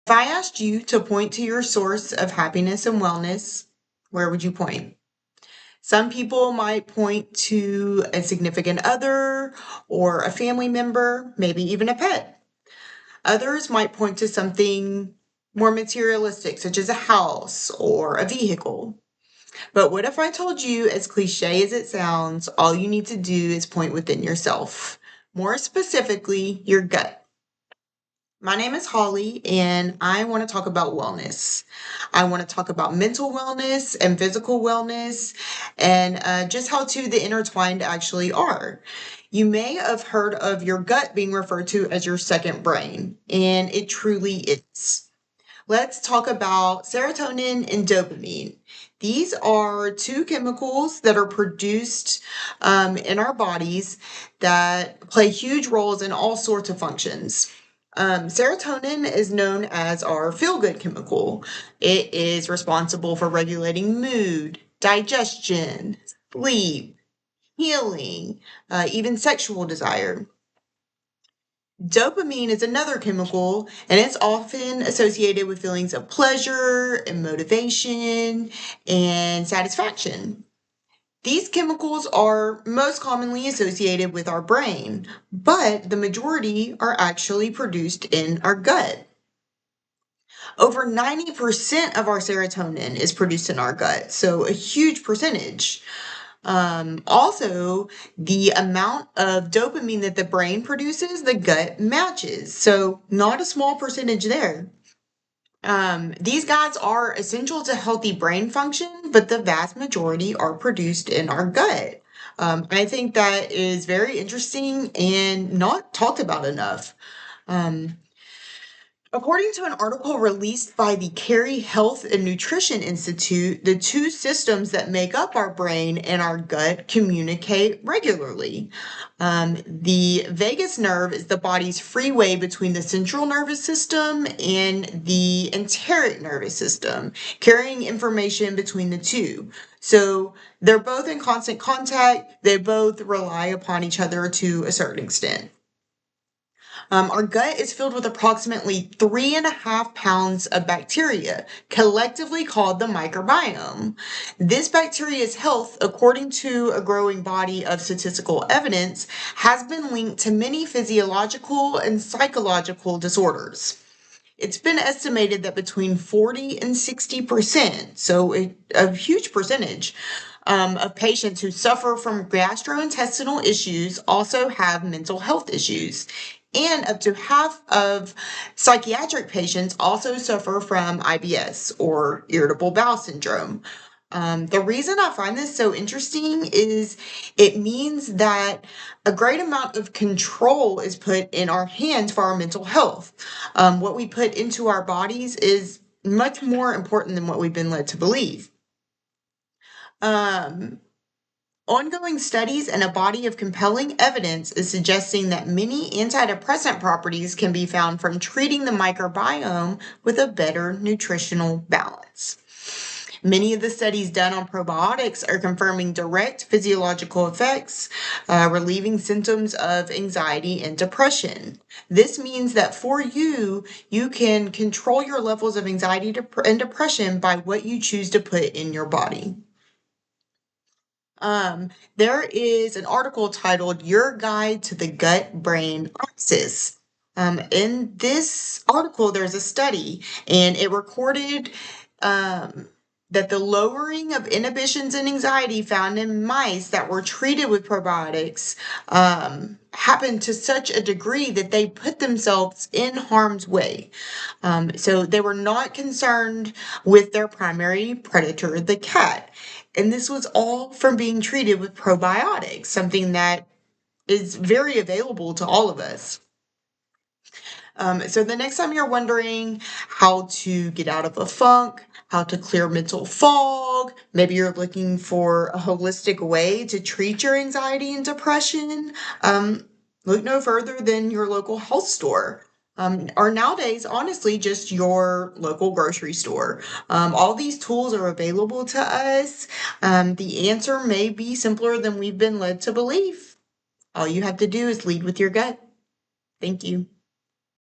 If I asked you to point to your source of happiness and wellness, where would you point? Some people might point to a significant other or a family member, maybe even a pet. Others might point to something more materialistic, such as a house or a vehicle. But what if I told you, as cliche as it sounds, all you need to do is point within yourself? More specifically, your gut. My name is Holly, and I want to talk about wellness. I want to talk about mental wellness and physical wellness, and just how two the intertwined actually are. You may have heard of your gut being referred to as your second brain, and it truly is. Let's talk about serotonin and dopamine. These are two chemicals that are produced in our bodies that play huge roles in all sorts of functions. Serotonin is known as our feel good chemical. It is responsible for regulating mood, digestion, sleep, healing, even sexual desire. Dopamine is another chemical, and it's often associated with feelings of pleasure and motivation and satisfaction. These chemicals are most commonly associated with our brain, but the majority are actually produced in our gut. Over 90% of our serotonin is produced in our gut, so a huge percentage. Also, the amount of dopamine that the brain produces, the gut matches. So, not a small percentage there. These guys are essential to healthy brain function, but the vast majority are produced in our gut. I think that is very interesting and not talked about enough. Um, According to an article released by the Carey Health and Nutrition Institute, the two systems that make up our brain and our gut communicate regularly. The vagus nerve is the body's freeway between the central nervous system and the enteric nervous system, carrying information between the two. So they're both in constant contact, they both rely upon each other to a certain extent. Our gut is filled with approximately 3.5 pounds of bacteria, collectively called the microbiome. This bacteria's health, according to a growing body of statistical evidence, has been linked to many physiological and psychological disorders. It's been estimated that between 40 and 60%, so a huge percentage, of patients who suffer from gastrointestinal issues also have mental health issues. And up to half of psychiatric patients also suffer from IBS or irritable bowel syndrome. The reason I find this so interesting is it means that a great amount of control is put in our hands for our mental health. What we put into our bodies is much more important than what we've been led to believe. Um, Ongoing studies and a body of compelling evidence is suggesting that many antidepressant properties can be found from treating the microbiome with a better nutritional balance. Many of the studies done on probiotics are confirming direct physiological effects, relieving symptoms of anxiety and depression. This means that for you, you can control your levels of anxiety and depression by what you choose to put in your body. There is an article titled Your Guide to the Gut Brain Axis. In this article, there's a study, and it recorded that the lowering of inhibitions and anxiety found in mice that were treated with probiotics happened to such a degree that they put themselves in harm's way. So they were not concerned with their primary predator, the cat. And this was all from being treated with probiotics, something that is very available to all of us. So the next time you're wondering how to get out of a funk, how to clear mental fog, maybe you're looking for a holistic way to treat your anxiety and depression, look no further than your local health store. Or nowadays, honestly, just your local grocery store. All these tools are available to us. The answer may be simpler than we've been led to believe. All you have to do is lead with your gut. Thank you.